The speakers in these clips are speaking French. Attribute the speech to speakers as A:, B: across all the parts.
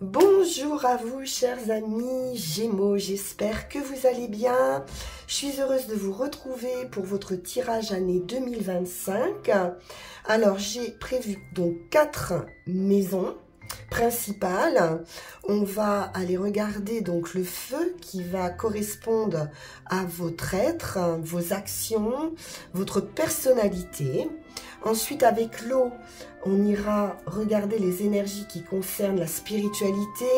A: Bonjour à vous chers amis Gémeaux, j'espère que vous allez bien. Je suis heureuse de vous retrouver pour votre tirage année 2025. Alors j'ai prévu donc 4 maisons principales. On va aller regarder donc le feu qui va correspondre à votre être, vos actions, votre personnalité. Ensuite, avec l'eau, on ira regarder les énergies qui concernent la spiritualité,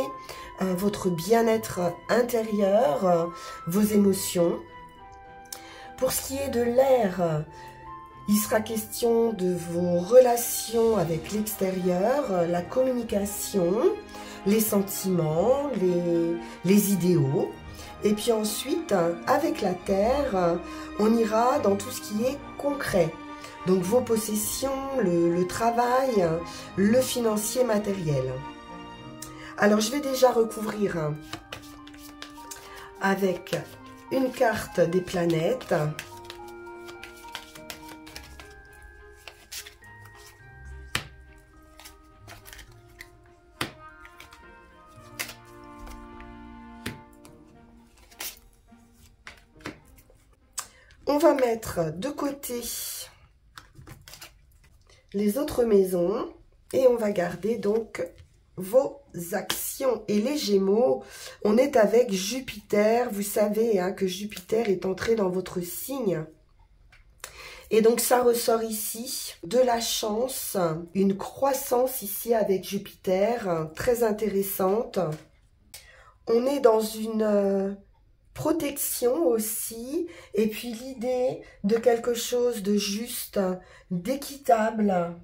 A: votre bien-être intérieur, vos émotions. Pour ce qui est de l'air, il sera question de vos relations avec l'extérieur, la communication, les sentiments, les idéaux. Et puis ensuite, avec la terre, on ira dans tout ce qui est concret. Donc vos possessions, le travail, le financier matériel. Alors je vais déjà recouvrir avec une carte des planètes. On va mettre de côté les autres maisons et on va garder donc vos actions. Et les Gémeaux, on est avec Jupiter. Vous savez que Jupiter est entré dans votre signe. Et donc ça ressort ici de la chance, une croissance ici avec Jupiter, très intéressante. On est dans une protection aussi, et puis l'idée de quelque chose de juste, d'équitable.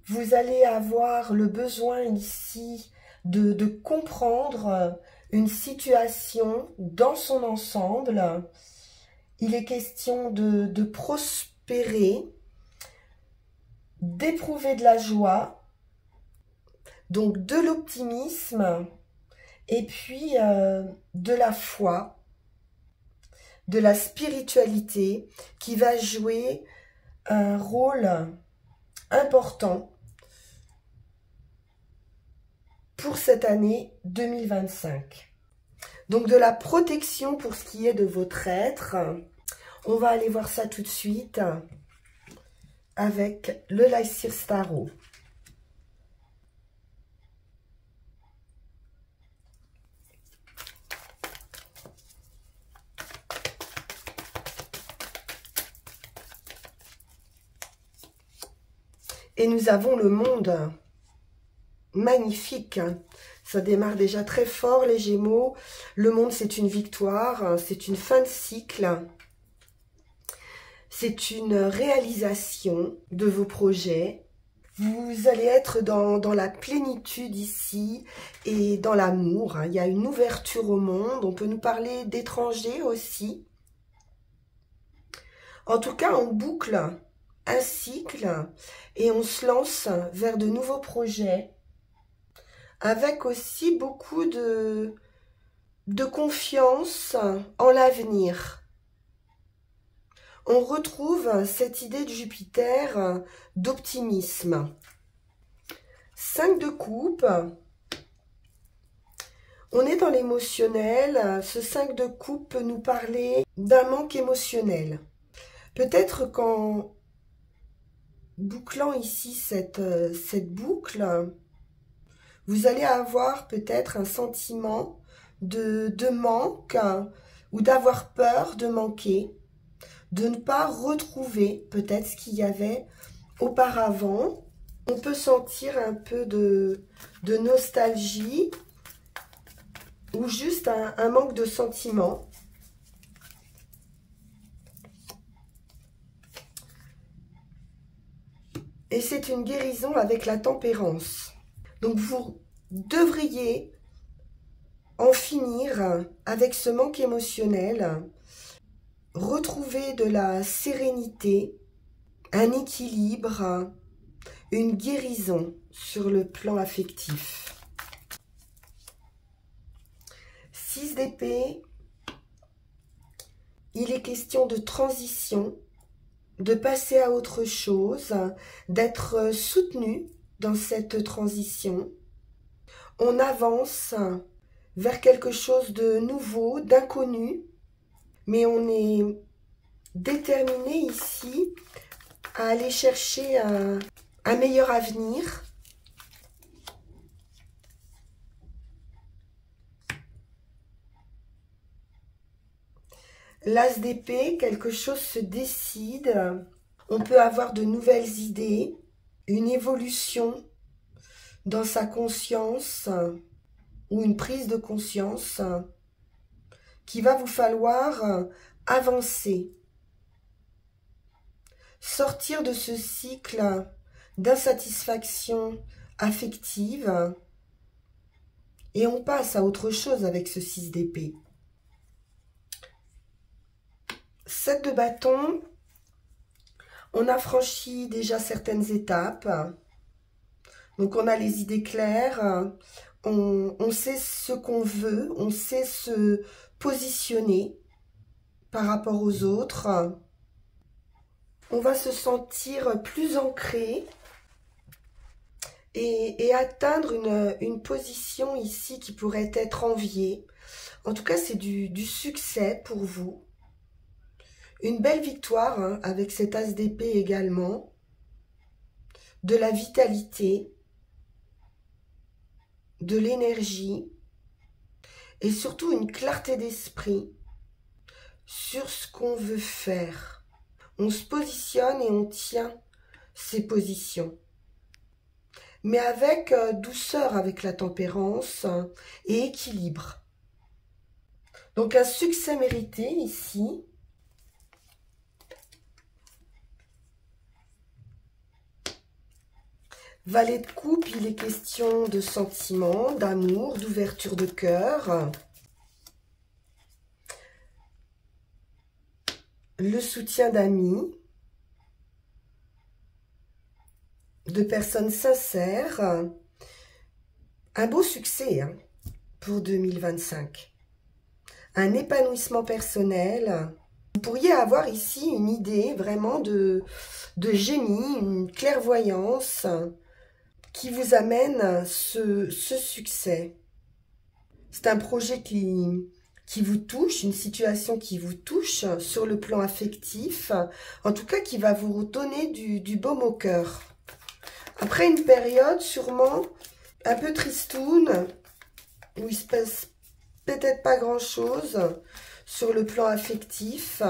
A: Vous allez avoir le besoin ici de comprendre une situation dans son ensemble. Il est question de prospérer, d'éprouver de la joie, donc de l'optimisme, et puis de la foi, de la spiritualité qui va jouer un rôle important pour cette année 2025. Donc de la protection pour ce qui est de votre être. On va aller voir ça tout de suite avec le Lycir Tarot. Et nous avons le monde. Magnifique. Ça démarre déjà très fort, les Gémeaux. Le monde, c'est une victoire. C'est une fin de cycle. C'est une réalisation de vos projets. Vous allez être dans la plénitude ici et dans l'amour. Il y a une ouverture au monde. On peut nous parler d'étrangers aussi. En tout cas, on boucle un cycle et on se lance vers de nouveaux projets avec aussi beaucoup de confiance en l'avenir. On retrouve cette idée de Jupiter d'optimisme. 5 de coupe. On est dans l'émotionnel. Ce 5 de coupe peut nous parler d'un manque émotionnel. Peut-être qu'en bouclant ici cette boucle, vous allez avoir peut-être un sentiment de manque ou d'avoir peur de manquer, de ne pas retrouver peut-être ce qu'il y avait auparavant. On peut sentir un peu de nostalgie ou juste un manque de sentiment. Et c'est une guérison avec la tempérance. Donc vous devriez en finir avec ce manque émotionnel, retrouver de la sérénité, un équilibre, une guérison sur le plan affectif. 6 d'épée, il est question de transition, de passer à autre chose, d'être soutenu dans cette transition. On avance vers quelque chose de nouveau, d'inconnu, mais on est déterminé ici à aller chercher un meilleur avenir. L'as d'épée, quelque chose se décide. On peut avoir de nouvelles idées, une évolution dans sa conscience ou une prise de conscience qu'il va vous falloir avancer, sortir de ce cycle d'insatisfaction affective et on passe à autre chose avec ce 6 d'épée. 7 de bâton, on a franchi déjà certaines étapes, donc on a les idées claires, on sait ce qu'on veut, on sait se positionner par rapport aux autres, on va se sentir plus ancré et atteindre une position ici qui pourrait être enviée. En tout cas, c'est du succès pour vous. Une belle victoire hein, avec cet as d'épée également. De la vitalité, de l'énergie et surtout une clarté d'esprit sur ce qu'on veut faire. On se positionne et on tient ses positions. Mais avec douceur, avec la tempérance et équilibre. Donc un succès mérité ici. Valet de coupe, il est question de sentiments, d'amour, d'ouverture de cœur. Le soutien d'amis, de personnes sincères. Un beau succès hein, pour 2025. Un épanouissement personnel. Vous pourriez avoir ici une idée vraiment de génie, une clairvoyance qui vous amène ce succès. C'est un projet qui vous touche, une situation qui vous touche sur le plan affectif, en tout cas qui va vous donner du baume au cœur. Après une période sûrement un peu tristoune, où il se passe peut-être pas grand-chose sur le plan affectif,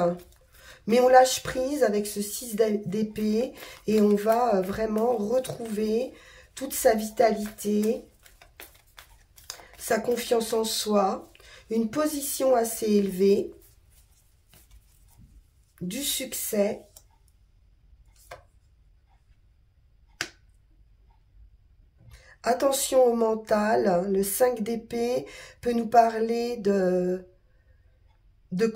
A: mais on lâche prise avec ce 6 d'épée et on va vraiment retrouver toute sa vitalité, sa confiance en soi, une position assez élevée, du succès. Attention au mental, le 5 d'épée peut nous parler de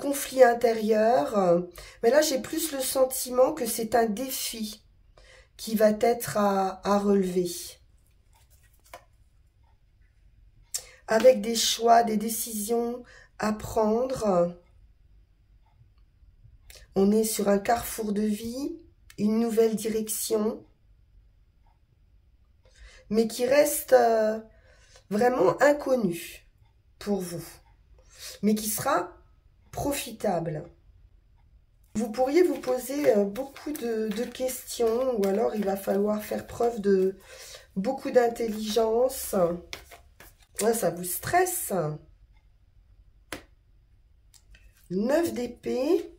A: conflits intérieurs, mais là j'ai plus le sentiment que c'est un défi qui va être à relever. Avec des choix, des décisions à prendre. On est sur un carrefour de vie, une nouvelle direction, mais qui reste vraiment inconnue pour vous, mais qui sera profitable. Vous pourriez vous poser beaucoup de questions, ou alors il va falloir faire preuve de beaucoup d'intelligence. Ouais, ça vous stresse. 9 d'épée,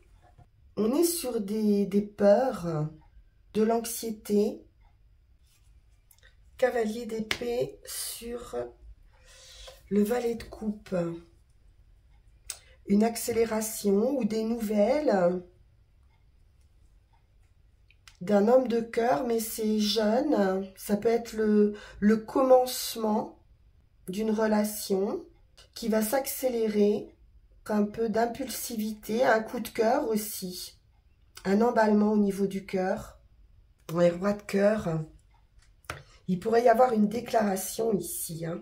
A: on est sur des peurs, de l'anxiété. Cavalier d'épée sur le valet de coupe. Une accélération ou des nouvelles d'un homme de cœur, mais c'est jeune. Ça peut être le commencement d'une relation qui va s'accélérer. Un peu d'impulsivité, un coup de cœur aussi. Un emballement au niveau du cœur. Un roi de cœur. Il pourrait y avoir une déclaration ici. Hein.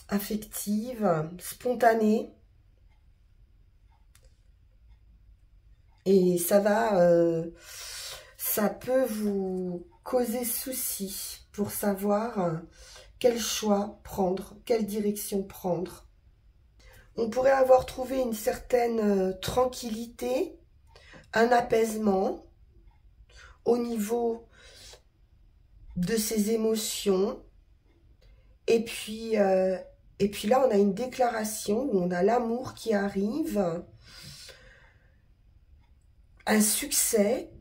A: Affective, spontanée. Et ça va ça peut vous causer souci pour savoir quel choix prendre, quelle direction prendre. On pourrait avoir trouvé une certaine tranquillité, un apaisement au niveau de ses émotions. Et puis là, on a une déclaration où on a l'amour qui arrive, un succès,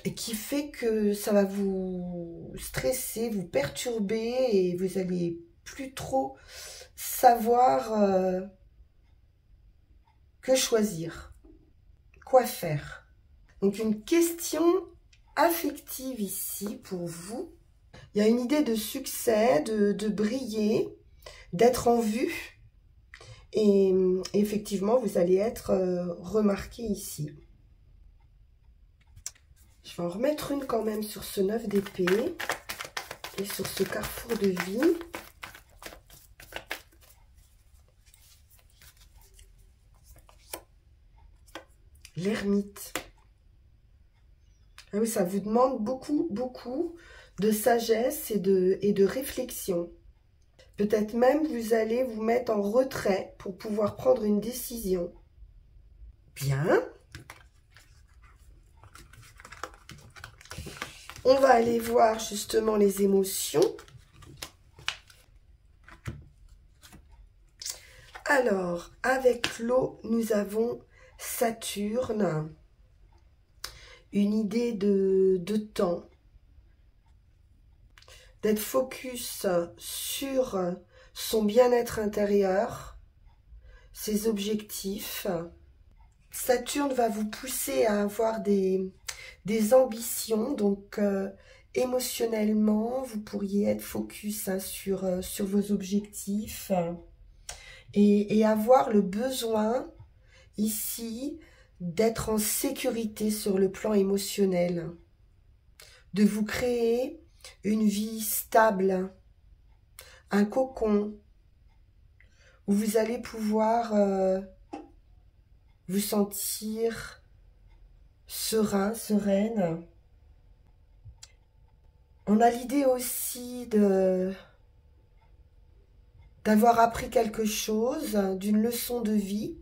A: et qui fait que ça va vous stresser, vous perturber, et vous allez plus trop savoir que choisir, quoi faire. Donc une question affective ici pour vous. Il y a une idée de succès, de briller, d'être en vue. Et effectivement, vous allez être remarqué ici. Je vais en remettre une quand même sur ce 9 d'épée et sur ce carrefour de vie. L'ermite. Ah oui, ça vous demande beaucoup de sagesse et de réflexion. Peut-être même vous allez vous mettre en retrait pour pouvoir prendre une décision. Bien. On va aller voir justement les émotions. Alors, avec l'eau, nous avons Saturne. Une idée de temps. D'être focus sur son bien-être intérieur, ses objectifs. Saturne va vous pousser à avoir des ambitions, donc émotionnellement, vous pourriez être focus sur vos objectifs et avoir le besoin ici d'être en sécurité sur le plan émotionnel, de vous créer une vie stable, un cocon où vous allez pouvoir vous sentir serein, sereine. On a l'idée aussi d'avoir appris quelque chose, d'une leçon de vie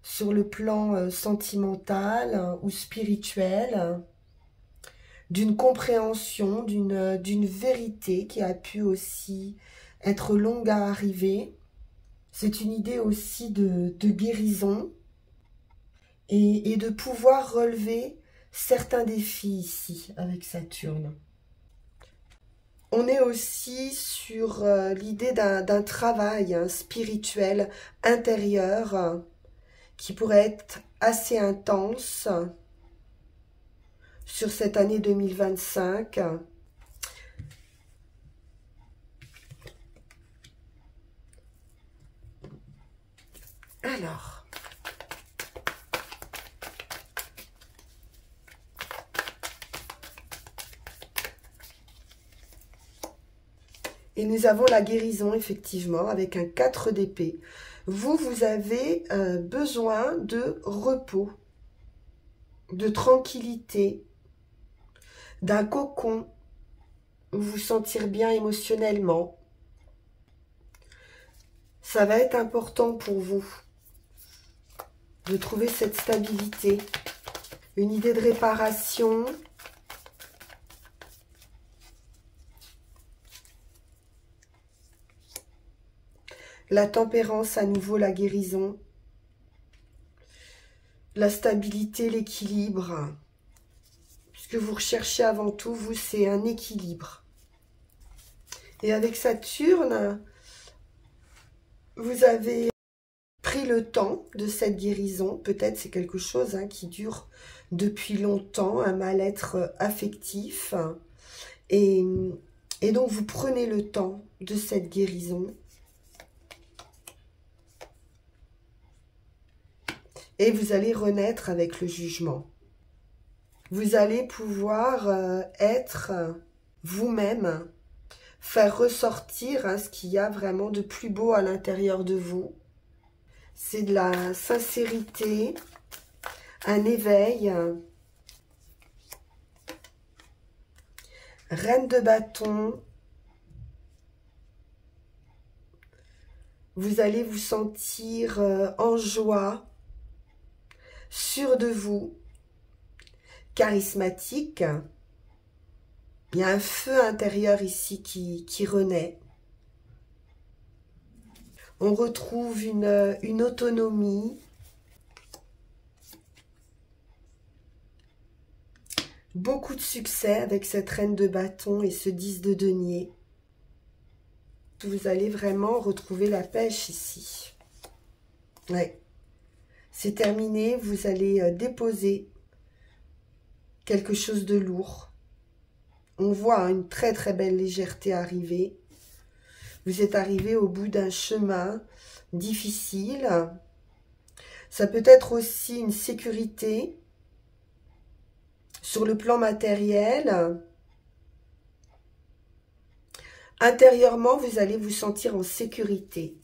A: sur le plan sentimental ou spirituel, d'une compréhension, d'une vérité qui a pu aussi être longue à arriver. C'est une idée aussi de guérison et de pouvoir relever certains défis ici avec Saturne. On est aussi sur l'idée d'un travail spirituel intérieur qui pourrait être assez intense sur cette année 2025. Alors, et nous avons la guérison, effectivement, avec un 4 d'épée. Vous avez besoin de repos, de tranquillité, d'un cocon, vous sentir bien émotionnellement. Ça va être important pour vous de trouver cette stabilité, une idée de réparation. La tempérance, à nouveau la guérison, la stabilité, l'équilibre. Ce que vous recherchez avant tout, vous, c'est un équilibre. Et avec Saturne, vous avez pris le temps de cette guérison. Peut-être c'est quelque chose qui dure depuis longtemps, un mal-être affectif. Et donc, vous prenez le temps de cette guérison. Et vous allez renaître avec le jugement. Vous allez pouvoir être vous-même, faire ressortir ce qu'il y a vraiment de plus beau à l'intérieur de vous. C'est de la sincérité, un éveil. Reine de bâton. Vous allez vous sentir en joie, sûr de vous, charismatique. Il y a un feu intérieur ici qui renaît. On retrouve une autonomie. Beaucoup de succès avec cette reine de bâton et ce 10 de denier. Vous allez vraiment retrouver la pêche ici. Ouais. C'est terminé. Vous allez déposer quelque chose de lourd. On voit une très très belle légèreté arriver. Vous êtes arrivé au bout d'un chemin difficile. Ça peut être aussi une sécurité sur le plan matériel. Intérieurement, vous allez vous sentir en sécurité.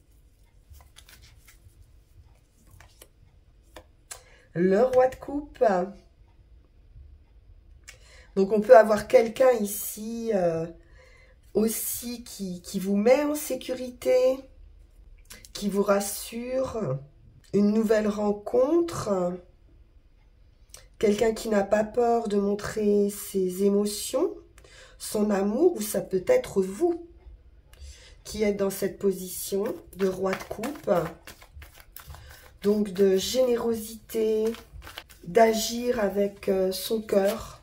A: Le roi de coupe. Donc, on peut avoir quelqu'un ici aussi qui vous met en sécurité, qui vous rassure. Une nouvelle rencontre. Quelqu'un qui n'a pas peur de montrer ses émotions, son amour, ou ça peut être vous qui êtes dans cette position de roi de coupe. Donc de générosité, d'agir avec son cœur,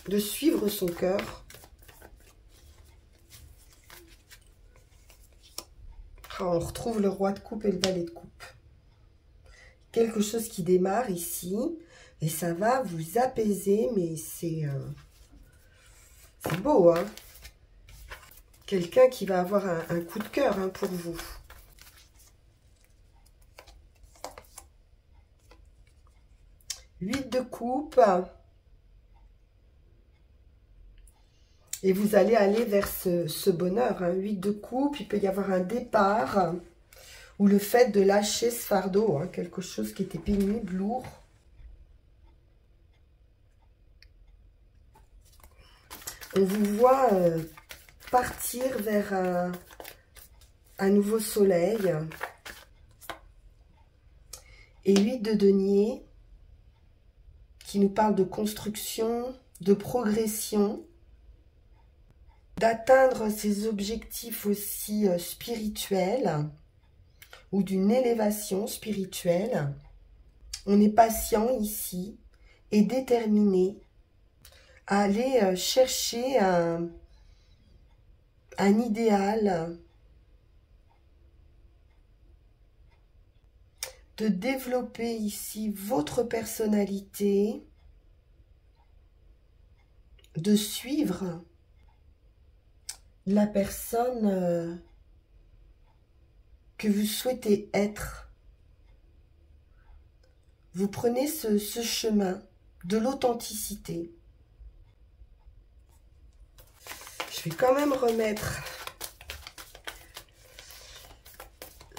A: de suivre son cœur. On retrouve le roi de coupe et le valet de coupe. Quelque chose qui démarre ici et ça va vous apaiser, mais c'est beau, hein. Quelqu'un qui va avoir un coup de cœur hein, pour vous. Huit de coupe. Et vous allez aller vers ce bonheur. Hein. 8 de coupe, il peut y avoir un départ ou le fait de lâcher ce fardeau. Hein, quelque chose qui était pénible, lourd. On vous voit partir vers un nouveau soleil. Et 8 de denier qui nous parle de construction, de progression, d'atteindre ses objectifs aussi spirituels ou d'une élévation spirituelle. On est patient ici et déterminé à aller chercher un idéal, de développer ici votre personnalité, de suivre la personne que vous souhaitez être. Vous prenez ce chemin de l'authenticité. Je vais quand même remettre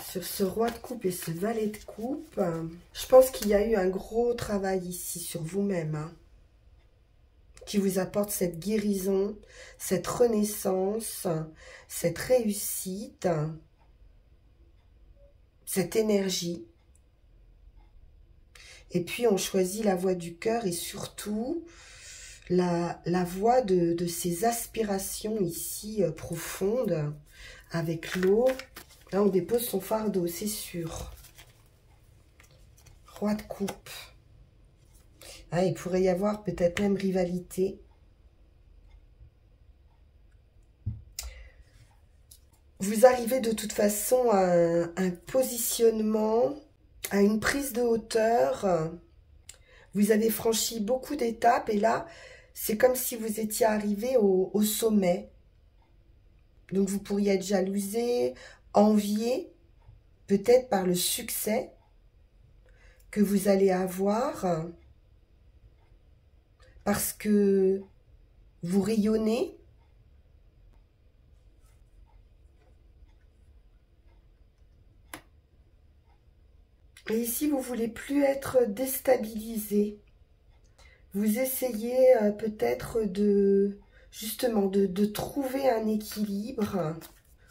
A: sur ce roi de coupe et ce valet de coupe. Je pense qu'il y a eu un gros travail ici sur vous-même, hein, qui vous apporte cette guérison, cette renaissance, cette réussite, cette énergie. Et puis on choisit la voie du cœur et surtout la voie de ces aspirations ici profondes avec l'eau. Là on dépose son fardeau, c'est sûr. Roi de coupe. Ah, il pourrait y avoir peut-être même rivalité. Vous arrivez de toute façon à un positionnement, à une prise de hauteur. Vous avez franchi beaucoup d'étapes et là, c'est comme si vous étiez arrivé au sommet. Donc vous pourriez être jalousé, envié, peut-être par le succès que vous allez avoir. Parce que vous rayonnez. Et ici, vous ne voulez plus être déstabilisé. Vous essayez peut-être justement de trouver un équilibre,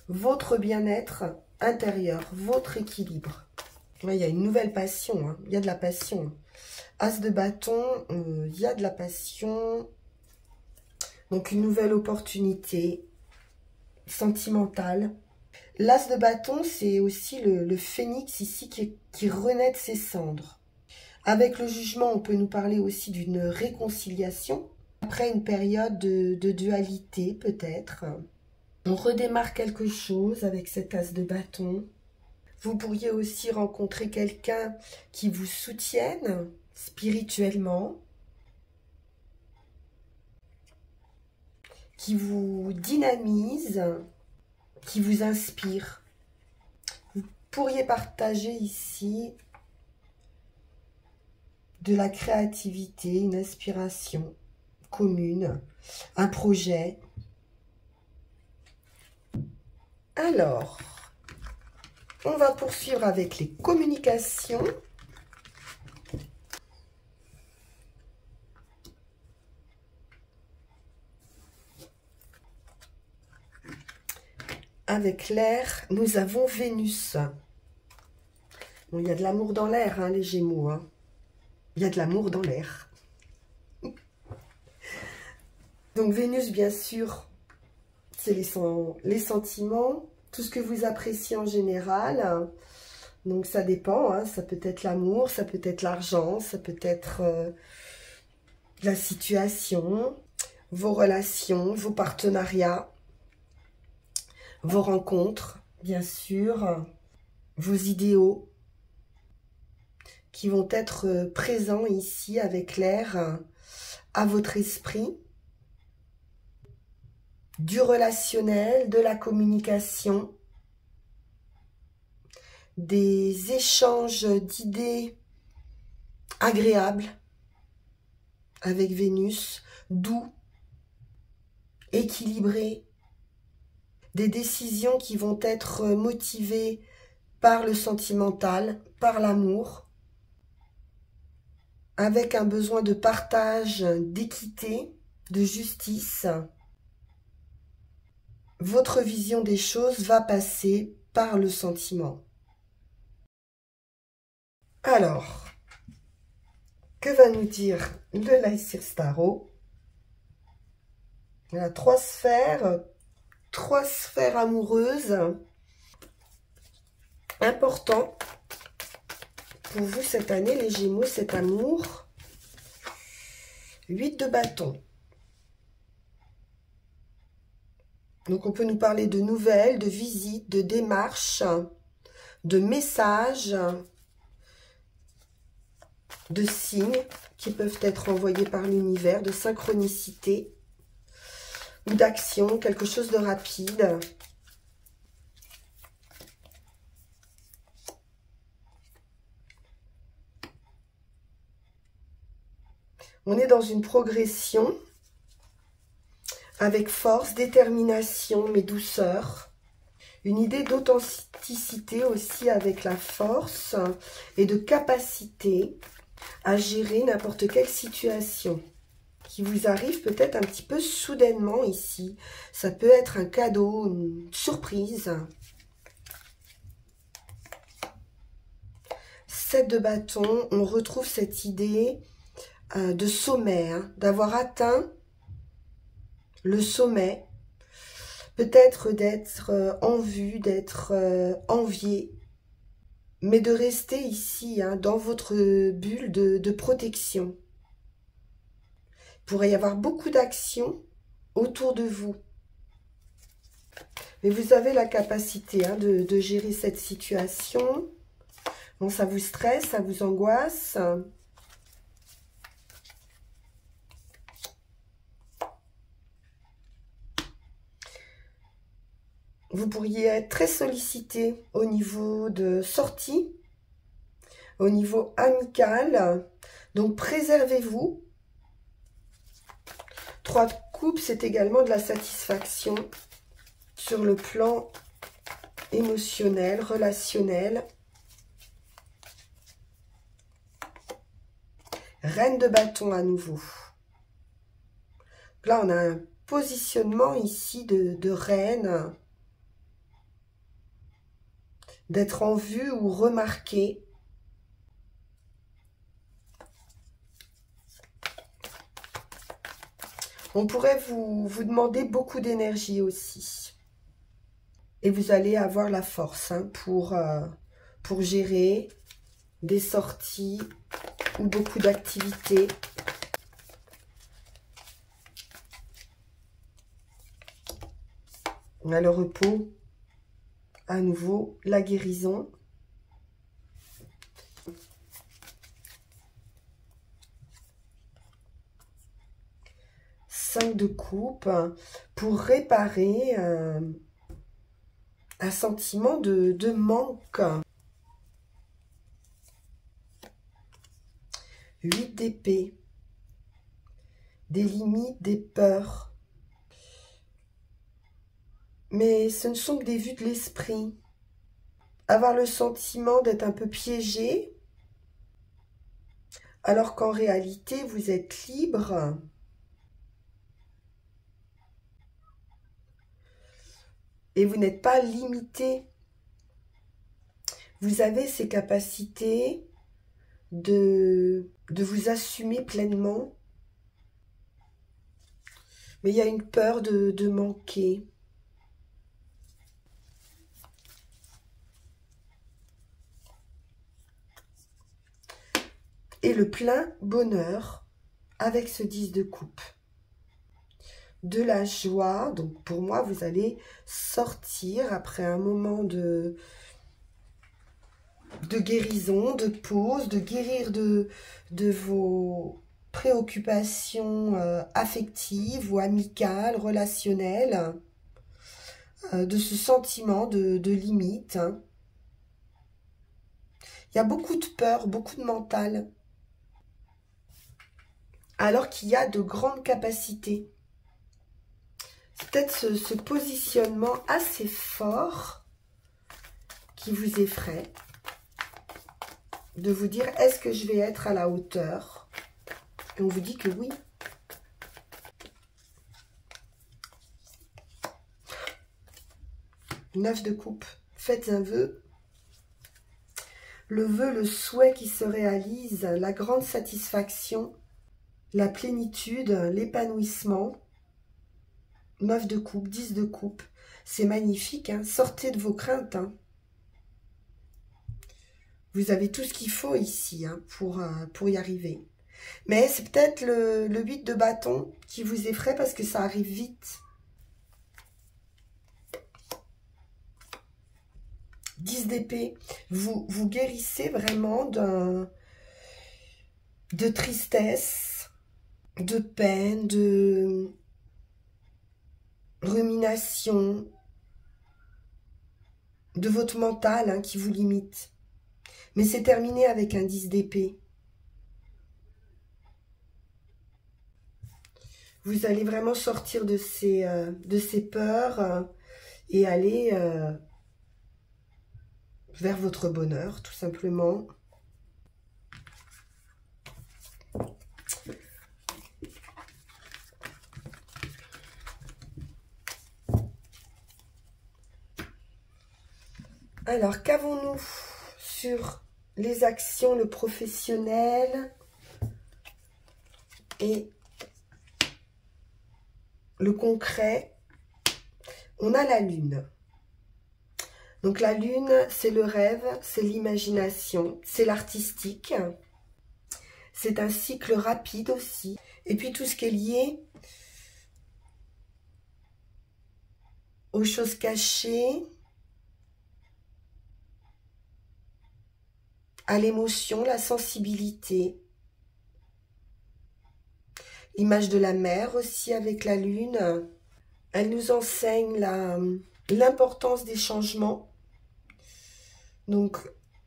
A: votre bien-être intérieur, votre équilibre. Ouais, il y a une nouvelle passion, hein. Il y a de la passion. As de bâton, il y a de la passion. Donc une nouvelle opportunité sentimentale. L'as de bâton, c'est aussi le phénix ici qui renaît de ses cendres. Avec le jugement, on peut nous parler aussi d'une réconciliation. Après une période de dualité, peut-être. On redémarre quelque chose avec cet as de bâton. Vous pourriez aussi rencontrer quelqu'un qui vous soutienne spirituellement, qui vous dynamise, qui vous inspire. Vous pourriez partager ici de la créativité, une inspiration commune, un projet. Alors, on va poursuivre avec les communications. Avec l'air, nous avons Vénus. Bon, il y a de l'amour dans l'air, hein, les Gémeaux. Hein. Il y a de l'amour dans l'air. Donc Vénus, bien sûr, c'est les sentiments, tout ce que vous appréciez en général. Donc ça dépend, hein, ça peut être l'amour, ça peut être l'argent, ça peut être la situation, vos relations, vos partenariats, vos rencontres, bien sûr, vos idéaux qui vont être présents ici avec l'air à votre esprit, du relationnel, de la communication, des échanges d'idées agréables avec Vénus, doux, équilibrés, des décisions qui vont être motivées par le sentimental, par l'amour, avec un besoin de partage, d'équité, de justice. Votre vision des choses va passer par le sentiment. Alors, que va nous dire le Lycée Tarot? Il y a trois sphères amoureuses. Important pour vous cette année, les Gémeaux, cet amour. 8 de bâton. Donc on peut nous parler de nouvelles, de visites, de démarches, de messages, de signes qui peuvent être envoyés par l'univers, de synchronicité ou d'action, quelque chose de rapide. On est dans une progression avec force, détermination, mais douceur. Une idée d'authenticité aussi avec la force et de capacité à gérer n'importe quelle situation qui vous arrive peut-être un petit peu soudainement ici. Ça peut être un cadeau, une surprise. 7 de bâton, on retrouve cette idée de sommet, hein, d'avoir atteint le sommet, peut-être d'être en vue, d'être envié, mais de rester ici, hein, dans votre bulle de protection. Il pourrait y avoir beaucoup d'actions autour de vous. Mais vous avez la capacité, hein, de gérer cette situation. Bon, ça vous stresse, ça vous angoisse. Vous pourriez être très sollicité au niveau de sortie, au niveau amical. Donc, préservez-vous. 3 de coupe, c'est également de la satisfaction sur le plan émotionnel, relationnel. Reine de bâton à nouveau. Là, on a un positionnement ici de reine. D'être en vue ou remarqué. On pourrait vous demander beaucoup d'énergie aussi. Et vous allez avoir la force hein, pour gérer des sorties ou beaucoup d'activités. On a le repos, à nouveau, la guérison. Cinq de coupe pour réparer un sentiment de manque. 8 d'épée. Des limites, des peurs. Mais ce ne sont que des vues de l'esprit. Avoir le sentiment d'être un peu piégé, alors qu'en réalité, vous êtes libre. Et vous n'êtes pas limité. Vous avez ces capacités de vous assumer pleinement. Mais il y a une peur de manquer. Et le plein bonheur avec ce 10 de coupe. De la joie, donc pour moi, vous allez sortir après un moment de guérison, de pause, de guérir de vos préoccupations affectives ou amicales, relationnelles, de ce sentiment de limite. Hein. Il y a beaucoup de peur, beaucoup de mental, alors qu'il y a de grandes capacités. C'est peut-être ce positionnement assez fort qui vous effraie, de vous dire, est-ce que je vais être à la hauteur? Et on vous dit que oui. Neuf de coupe, faites un vœu. Le vœu, le souhait qui se réalise, la grande satisfaction, la plénitude, l'épanouissement. 9 de coupe, 10 de coupe, c'est magnifique, hein. Sortez de vos craintes. Hein. Vous avez tout ce qu'il faut ici hein, pour y arriver. Mais c'est peut-être le 8 de bâton qui vous effraie parce que ça arrive vite. 10 d'épée, vous guérissez vraiment de tristesse, de peine, de rumination, de votre mental hein, qui vous limite. Mais c'est terminé avec un 10 d'épée. Vous allez vraiment sortir de ces peurs et aller vers votre bonheur, tout simplement. Alors, qu'avons-nous sur les actions, le professionnel et le concret? On a la lune. Donc la lune, c'est le rêve, c'est l'imagination, c'est l'artistique. C'est un cycle rapide aussi. Et puis tout ce qui est lié aux choses cachées, à l'émotion, la sensibilité. L'image de la mer aussi avec la lune. Elle nous enseigne l'importance des changements. Donc,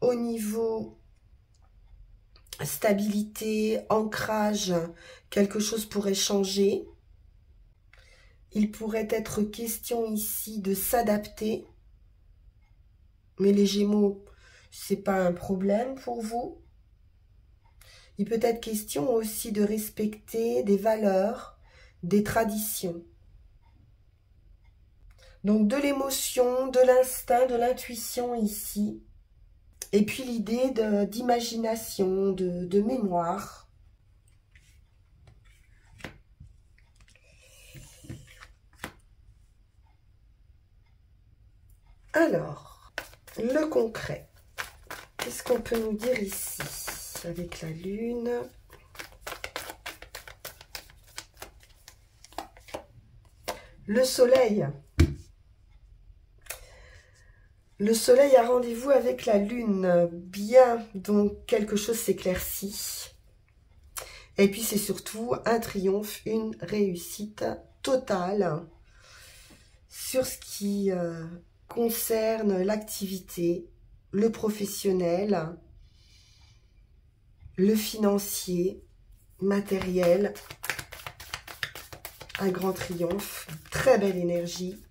A: au niveau stabilité, ancrage, quelque chose pourrait changer. Il pourrait être question ici de s'adapter. Mais les Gémeaux, c'est pas un problème pour vous. Il peut être question aussi de respecter des valeurs, des traditions. Donc de l'émotion, de l'instinct, de l'intuition ici. Et puis l'idée d'imagination, de mémoire. Alors, le concret. Qu'est-ce qu'on peut nous dire ici avec la lune? Le soleil. Le soleil a rendez-vous avec la lune. Bien, donc quelque chose s'éclaircit. Et puis c'est surtout un triomphe, une réussite totale sur ce qui concerne l'activité, le professionnel, le financier, matériel. Un grand triomphe, très belle énergie.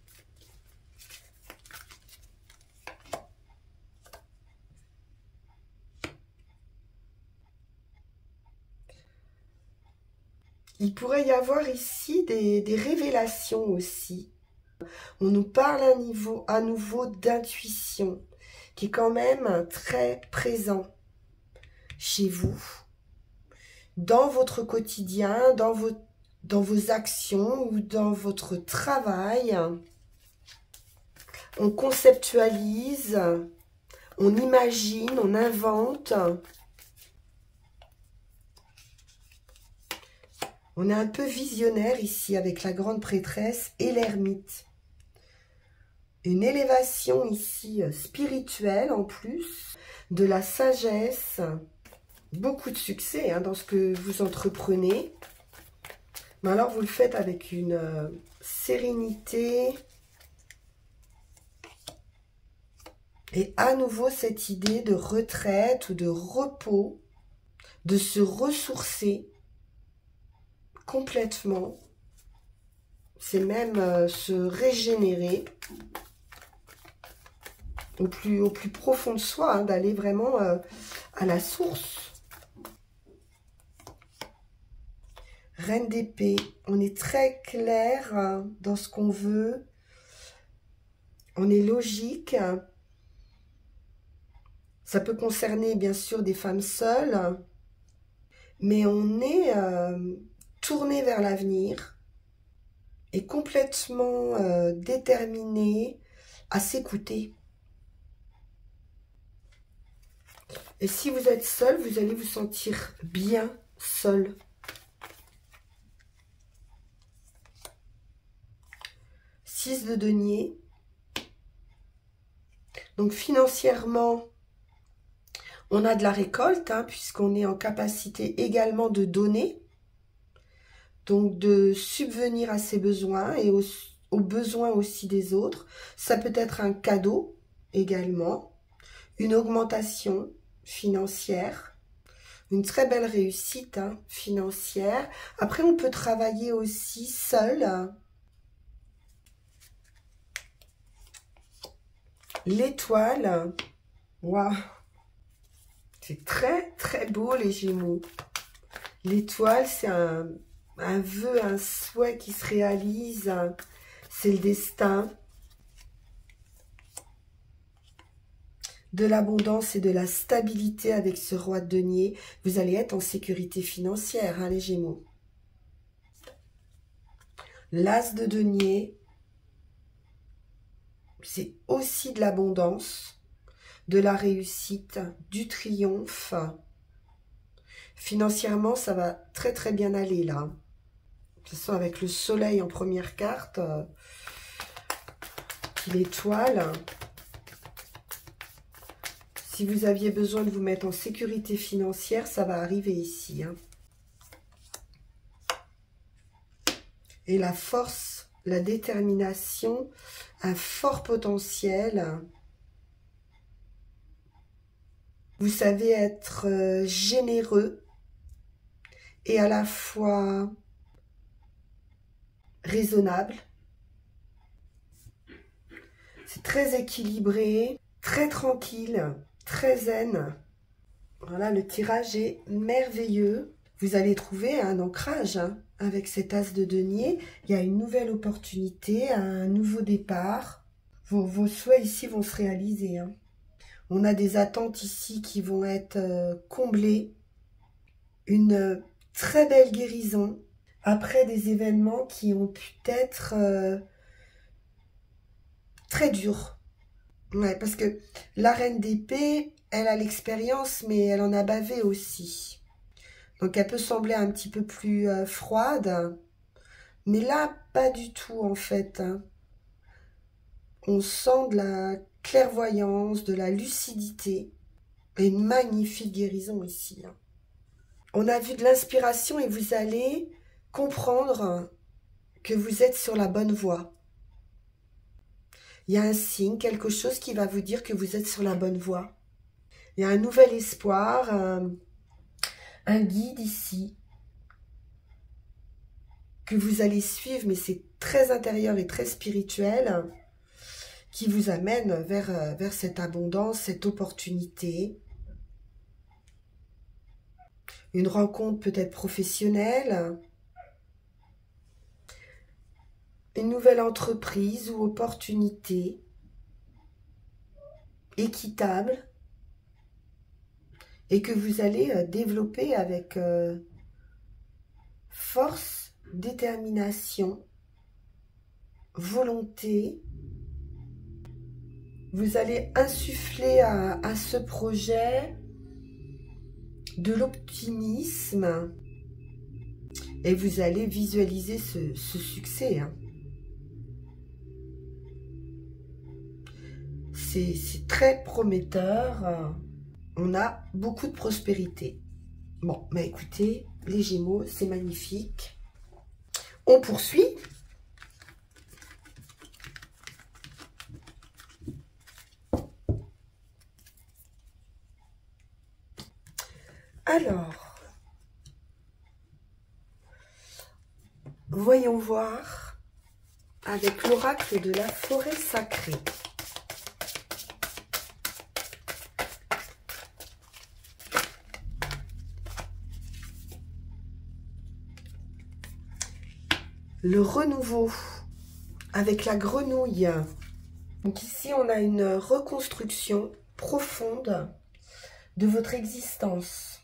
A: Il pourrait y avoir ici des révélations aussi. On nous parle à nouveau d'intuition, qui est quand même très présent chez vous, dans votre quotidien, dans vos actions ou dans votre travail. On conceptualise, on imagine, on invente. On est un peu visionnaire ici avec la grande prêtresse et l'ermite. Une élévation ici spirituelle en plus, de la sagesse, beaucoup de succès hein, dans ce que vous entreprenez. Mais alors vous le faites avec une sérénité. Et à nouveau cette idée de retraite ou de repos, de se ressourcer complètement. C'est même se régénérer au plus profond de soi, hein, d'aller vraiment à la source. Reine d'épée, on est très clair hein, dans ce qu'on veut. On est logique. Ça peut concerner bien sûr des femmes seules, mais on est tourné vers l'avenir et complètement déterminé à s'écouter. Et si vous êtes seul, vous allez vous sentir bien seul. Six de denier. Donc financièrement, on a de la récolte, hein, puisqu'on est en capacité également de donner. Donc de subvenir à ses besoins et aux besoins aussi des autres. Ça peut être un cadeau également. Une augmentation financière. Une très belle réussite hein, financière. Après, on peut travailler aussi seul. L'étoile. Waouh! C'est très, très beau, les Gémeaux. L'étoile, c'est un vœu, un souhait qui se réalise. C'est le destin. De l'abondance et de la stabilité avec ce roi de denier. Vous allez être en sécurité financière, hein, les Gémeaux. L'as de denier, c'est aussi de l'abondance, de la réussite, du triomphe. Financièrement, ça va très très bien aller là. De toute façon, avec le soleil en première carte, l'étoile. Si vous aviez besoin de vous mettre en sécurité financière, ça va arriver ici. Hein. Et la force, la détermination, un fort potentiel. Vous savez être généreux et à la fois raisonnable. C'est très équilibré, très tranquille, très zen. Voilà, le tirage est merveilleux. Vous allez trouver un ancrage hein, avec cet as de denier. Il y a une nouvelle opportunité, un nouveau départ. Vos souhaits ici vont se réaliser. Hein. On a des attentes ici qui vont être comblées. Une très belle guérison après des événements qui ont pu être très durs. Ouais, parce que la reine d'épée, elle a l'expérience, mais elle en a bavé aussi. Donc elle peut sembler un petit peu plus froide, mais là, pas du tout en fait. Hein. On sent de la clairvoyance, de la lucidité, et une magnifique guérison ici. Hein. On a vu de l'inspiration et vous allez comprendre que vous êtes sur la bonne voie. Il y a un signe, quelque chose qui va vous dire que vous êtes sur la bonne voie. Il y a un nouvel espoir, un guide ici que vous allez suivre, mais c'est très intérieur et très spirituel, qui vous amène vers cette abondance, cette opportunité. Une rencontre peut-être professionnelle, une nouvelle entreprise ou opportunité équitable et que vous allez développer avec force, détermination, volonté. Vous allez insuffler à ce projet de l'optimisme et vous allez visualiser ce succès. Hein. C'est très prometteur. On a beaucoup de prospérité. Bon, bah écoutez, les Gémeaux, c'est magnifique. On poursuit. Alors, voyons voir avec l'oracle de la forêt sacrée. Le renouveau avec la grenouille. Donc ici, on a une reconstruction profonde de votre existence.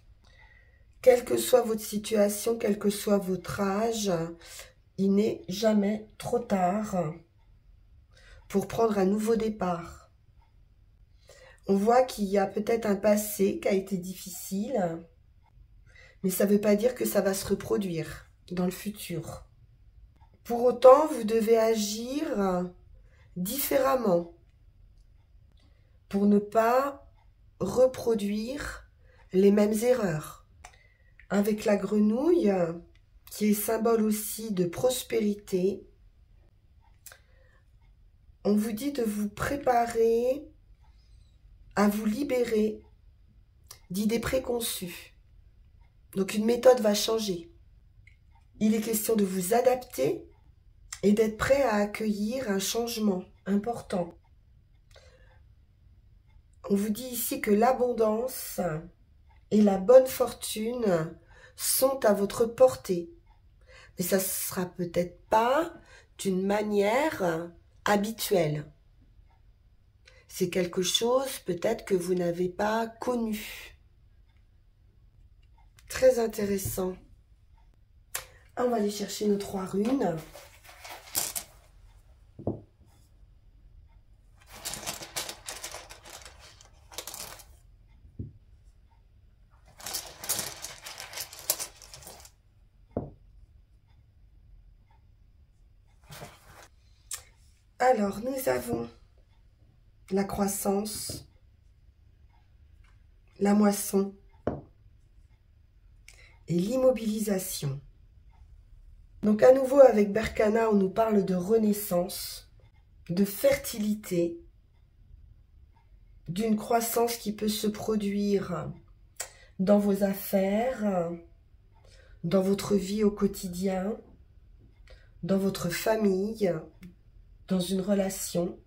A: Quelle que soit votre situation, quel que soit votre âge, il n'est jamais trop tard pour prendre un nouveau départ. On voit qu'il y a peut-être un passé qui a été difficile, mais ça ne veut pas dire que ça va se reproduire dans le futur. Pour autant, vous devez agir différemment pour ne pas reproduire les mêmes erreurs. Avec la grenouille, qui est symbole aussi de prospérité, on vous dit de vous préparer à vous libérer d'idées préconçues. Donc une méthode va changer. Il est question de vous adapter et d'être prêt à accueillir un changement important. On vous dit ici que l'abondance et la bonne fortune sont à votre portée. Mais ça ne sera peut-être pas d'une manière habituelle. C'est quelque chose peut-être que vous n'avez pas connu. Très intéressant. On va aller chercher nos 3 runes. Alors, nous avons la croissance, la moisson et l'immobilisation. Donc à nouveau avec Berkana, on nous parle de renaissance, de fertilité, d'une croissance qui peut se produire dans vos affaires, dans votre vie au quotidien, dans votre famille, dans une relation.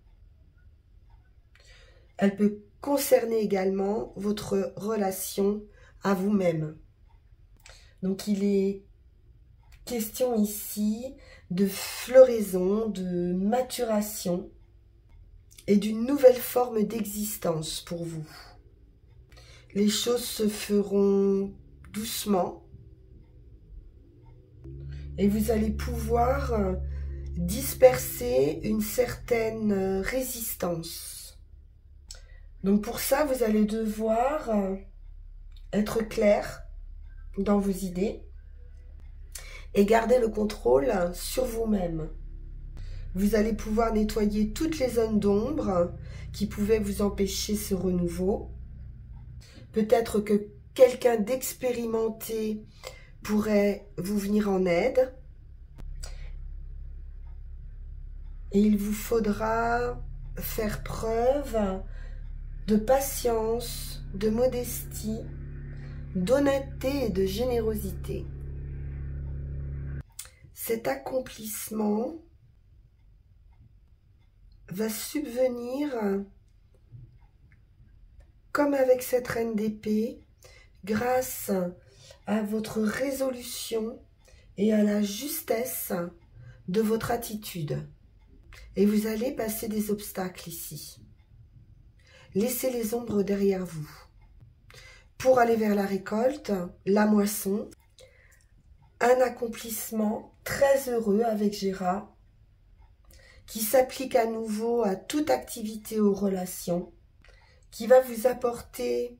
A: Elle peut concerner également votre relation à vous-même. Donc il est question ici de floraison, de maturation et d'une nouvelle forme d'existence pour vous. Les choses se feront doucement et vous allez pouvoir disperser une certaine résistance. Donc pour ça, vous allez devoir être clair dans vos idées et garder le contrôle sur vous-même. Vous allez pouvoir nettoyer toutes les zones d'ombre qui pouvaient vous empêcher ce renouveau. Peut-être que quelqu'un d'expérimenté pourrait vous venir en aide. Et il vous faudra faire preuve de patience, de modestie, d'honnêteté et de générosité. Cet accomplissement va subvenir, comme avec cette reine d'épée, grâce à votre résolution et à la justesse de votre attitude. Et vous allez passer des obstacles ici. Laissez les ombres derrière vous. Pour aller vers la récolte, la moisson, un accomplissement très heureux avec Gérard, qui s'applique à nouveau à toute activité ou relation, qui va vous apporter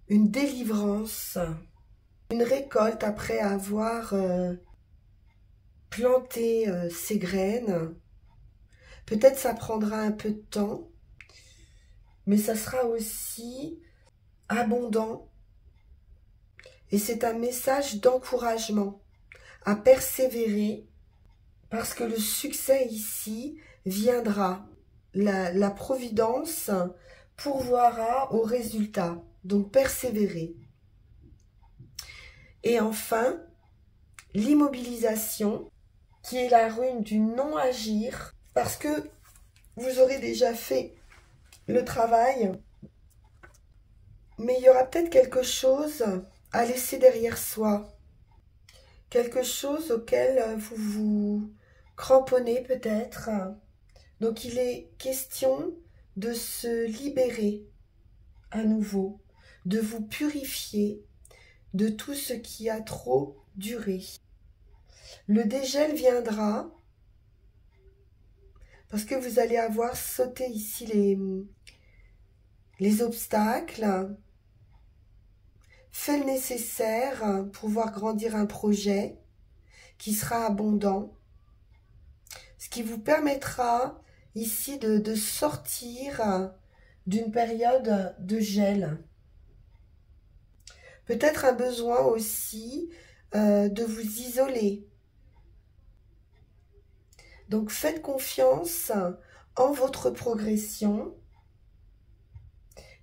A: une délivrance, une récolte après avoir planté ses graines. Peut-être ça prendra un peu de temps, mais ça sera aussi abondant. Et c'est un message d'encouragement à persévérer, parce que le succès ici viendra. La providence pourvoira au résultat. Donc persévérer. Et enfin, l'immobilisation, qui est la rune du non-agir, parce que vous aurez déjà fait le travail, mais il y aura peut-être quelque chose à laisser derrière soi. Quelque chose auquel vous vous cramponnez peut-être. Donc il est question de se libérer à nouveau, de vous purifier de tout ce qui a trop duré. Le dégel viendra parce que vous allez avoir sauté ici les obstacles, fait le nécessaire pour voir grandir un projet qui sera abondant, ce qui vous permettra ici de sortir d'une période de gel. Peut-être un besoin aussi de vous isoler. Donc faites confiance en votre progression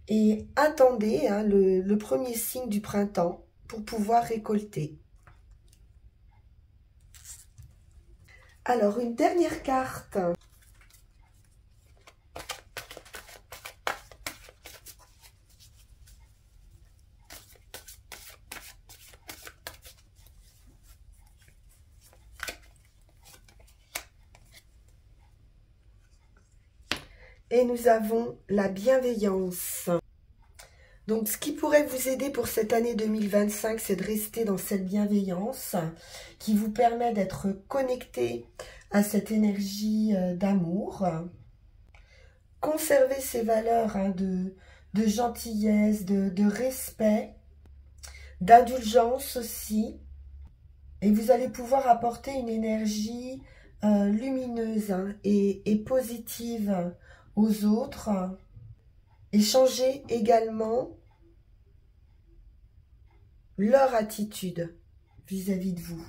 A: et attendez le premier signe du printemps pour pouvoir récolter. Alors une dernière carte. Et nous avons la bienveillance. Donc, ce qui pourrait vous aider pour cette année 2025, c'est de rester dans cette bienveillance qui vous permet d'être connecté à cette énergie d'amour. Conservez ces valeurs de gentillesse, de respect, d'indulgence aussi. Et vous allez pouvoir apporter une énergie lumineuse et positive aux autres, et changer également leur attitude vis-à-vis de vous.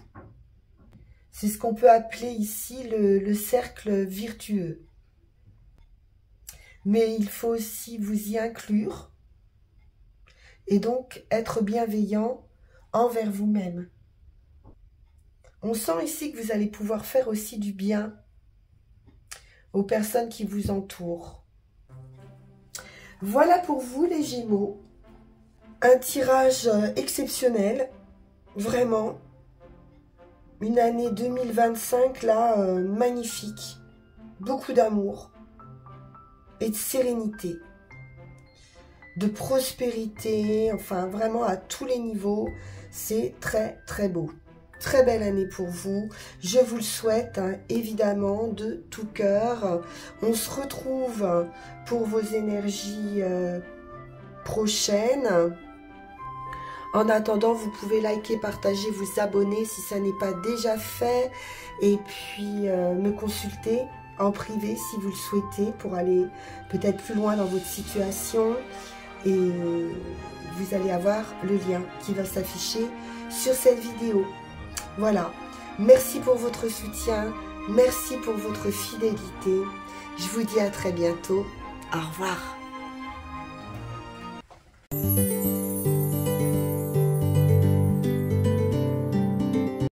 A: C'est ce qu'on peut appeler ici le cercle virtueux. Mais il faut aussi vous y inclure et donc être bienveillant envers vous-même. On sent ici que vous allez pouvoir faire aussi du bien aux personnes qui vous entourent. Voilà pour vous les Gémeaux. Un tirage exceptionnel, vraiment. Une année 2025 là, magnifique. Beaucoup d'amour et de sérénité, de prospérité, enfin vraiment à tous les niveaux. C'est très très beau. Très belle année pour vous. Je vous le souhaite hein, évidemment de tout cœur. On se retrouve pour vos énergies prochaines. En attendant, vous pouvez liker, partager, vous abonner si ça n'est pas déjà fait. Et puis me consulter en privé si vous le souhaitez pour aller peut-être plus loin dans votre situation. Et vous allez avoir le lien qui va s'afficher sur cette vidéo. Voilà. Merci pour votre soutien. Merci pour votre fidélité. Je vous dis à très bientôt. Au revoir.